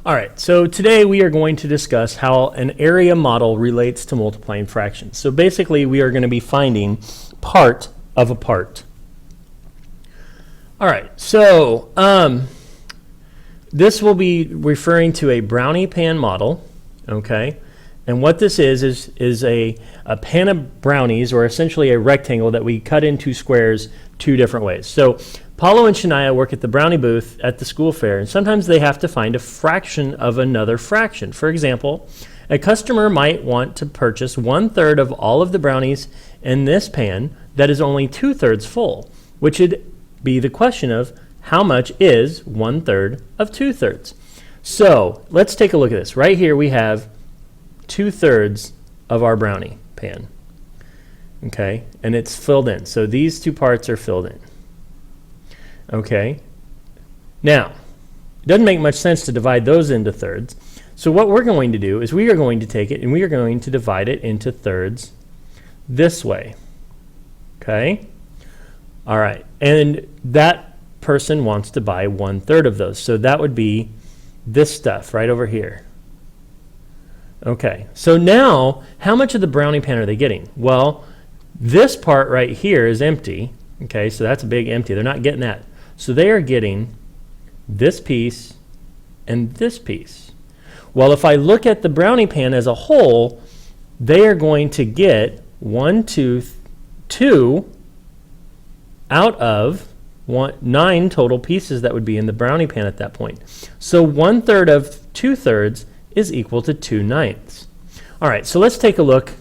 All right, so today we are going to discuss how an area model relates to multiplying fractions. So basically we are going to be finding part of a part. All right, so this will be referring to a brownie pan model, okay? And what this is a pan of brownies, or essentially a rectangle that we cut into squares two different ways. So Paulo and Shania work at the brownie booth at the school fair, and sometimes they have to find a fraction of another fraction. For example, a customer might want to purchase 1/3 of all of the brownies in this pan that is only 2/3 full, which would be the question of how much is 1/3 of 2/3. So let's take a look at this. Right here we have 2/3 of our brownie pan, okay, and it's filled in. So these two parts are filled in. Okay, now it doesn't make much sense to divide those into thirds. So what we're going to do is we are going to take it and we are going to divide it into thirds this way. Okay, all right, and that person wants to buy 1/3 of those. So that would be this stuff right over here. Okay, so now how much of the brownie pan are they getting? Well, this part right here is empty. Okay, so that's a big empty. They're not getting that. So they are getting this piece and this piece. Well, if I look at the brownie pan as a whole, they are going to get 1, 2, 2 out of 9 total pieces that would be in the brownie pan at that point. So 1/3 of 2/3 is equal to 2/9. All right, so let's take a look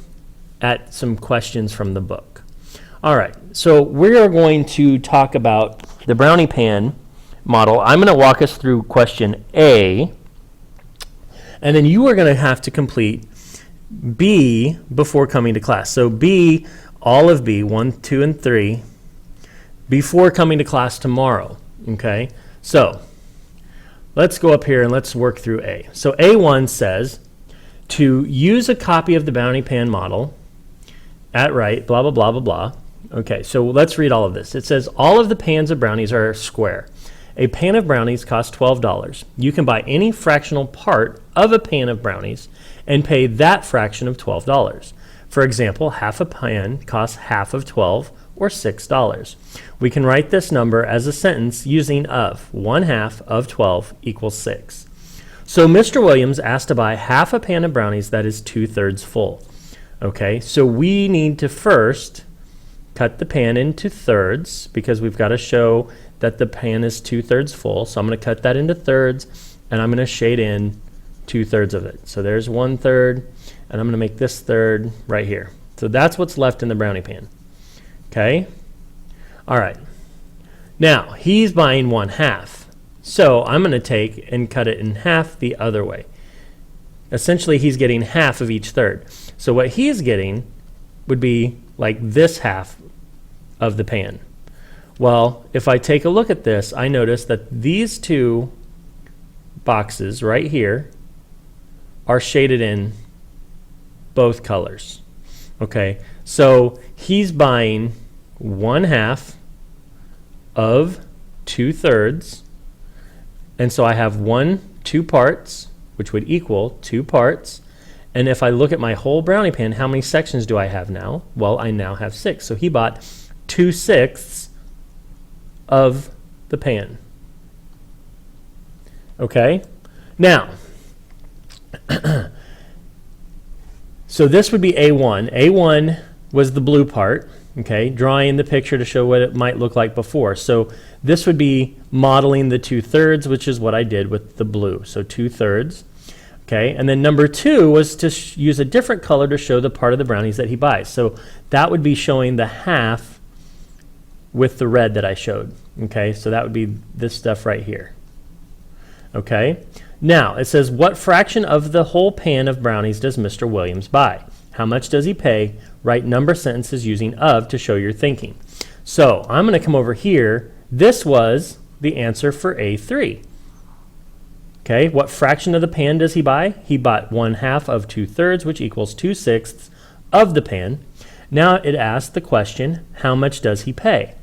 at some questions from the book. All right, so we are going to talk about the brownie pan model. I'm going to walk us through question A, and then you are going to have to complete B before coming to class. So B, all of B, 1, 2, and 3, before coming to class tomorrow, okay? So let's go up here and let's work through A. So A1 says to use a copy of the brownie pan model at right, blah, blah, blah, blah, blah. Okay, so let's read all of this. It says all of the pans of brownies are square. A pan of brownies costs $12. You can buy any fractional part of a pan of brownies and pay that fraction of $12. For example, half a pan costs half of 12, or $6. We can write this number as a sentence using of 1/2 of 12 equals 6. So Mr. Williams asked to buy half a pan of brownies that is 2/3 full. Okay, so we need to first cut the pan into thirds because we've got to show that the pan is 2/3 full. So I'm going to cut that into thirds and I'm going to shade in 2/3 of it. So there's 1/3 and I'm going to make this third right here. So that's what's left in the brownie pan. Okay, all right. Now he's buying 1/2. So I'm going to take and cut it in half the other way. Essentially he's getting half of each third. So what he's getting would be like this half of the pan. Well, if I take a look at this, I notice that these two boxes right here are shaded in both colors. Okay, so he's buying 1/2 of 2/3, and so I have 2 parts, which would equal 2 parts. And if I look at my whole brownie pan, how many sections do I have now? Well, I now have 6. So he bought 2/6 of the pan. Okay? Now, so this would be A1. A1 was the blue part, okay, drawing the picture to show what it might look like before. So this would be modeling the 2/3, which is what I did with the blue. So 2/3. Okay, and then number 2 was to use a different color to show the part of the brownies that he buys. So that would be showing the half with the red that I showed. Okay, so that would be this stuff right here. Okay, now it says what fraction of the whole pan of brownies does Mr. Williams buy? How much does he pay? Write number sentences using of to show your thinking. So I'm going to come over here. This was the answer for A3. Okay, what fraction of the pan does he buy? He bought 1/2 of 2/3, which equals 2/6 of the pan. Now it asks the question, how much does he pay?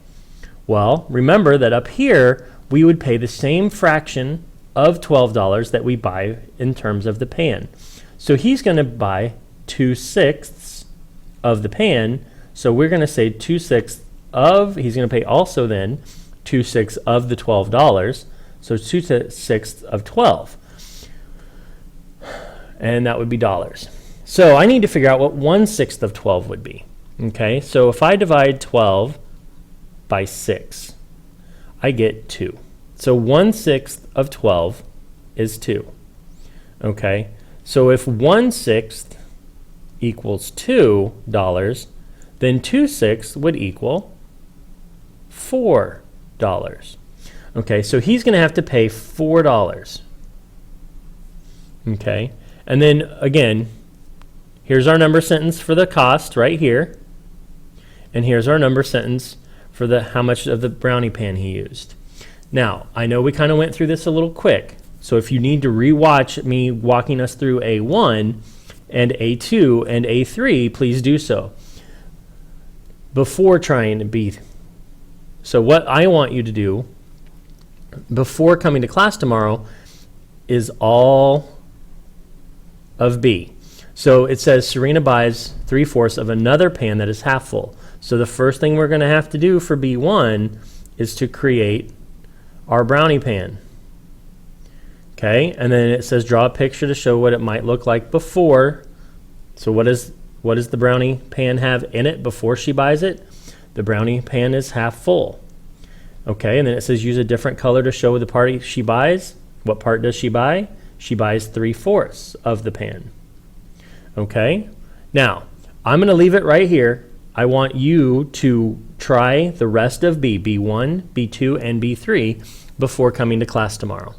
Well, remember that up here, we would pay the same fraction of $12 that we buy in terms of the pan. So he's going to buy 2/6 of the pan. So we're going to say 2/6 of, he's going to pay also then 2/6 of the $12. So 2/6 of 12. And that would be dollars. So I need to figure out what 1/6 of 12 would be. Okay, so if I divide 12 by 6, I get 2. So 1/6 of 12 is 2. Okay, so if 1/6 equals $2, then 2/6 would equal $4. Okay, so he's going to have to pay $4. Okay, and then again, here's our number sentence for the cost right here. And here's our number sentence for the how much of the brownie pan he used. Now, I know we kind of went through this a little quick. So if you need to rewatch me walking us through A1 and A2 and A3, please do so before trying to be. So what I want you to do before coming to class tomorrow is all of B. So it says Serena buys 3/4 of another pan that is half full. So the first thing we're going to have to do for B1 is to create our brownie pan. Okay, and then it says draw a picture to show what it might look like before. So what does the brownie pan have in it before she buys it? The brownie pan is half full. Okay, and then it says use a different color to show the part she buys. What part does she buy? She buys 3/4 of the pan. Okay, now I'm going to leave it right here. I want you to try the rest of B, B1, B2, and B3 before coming to class tomorrow.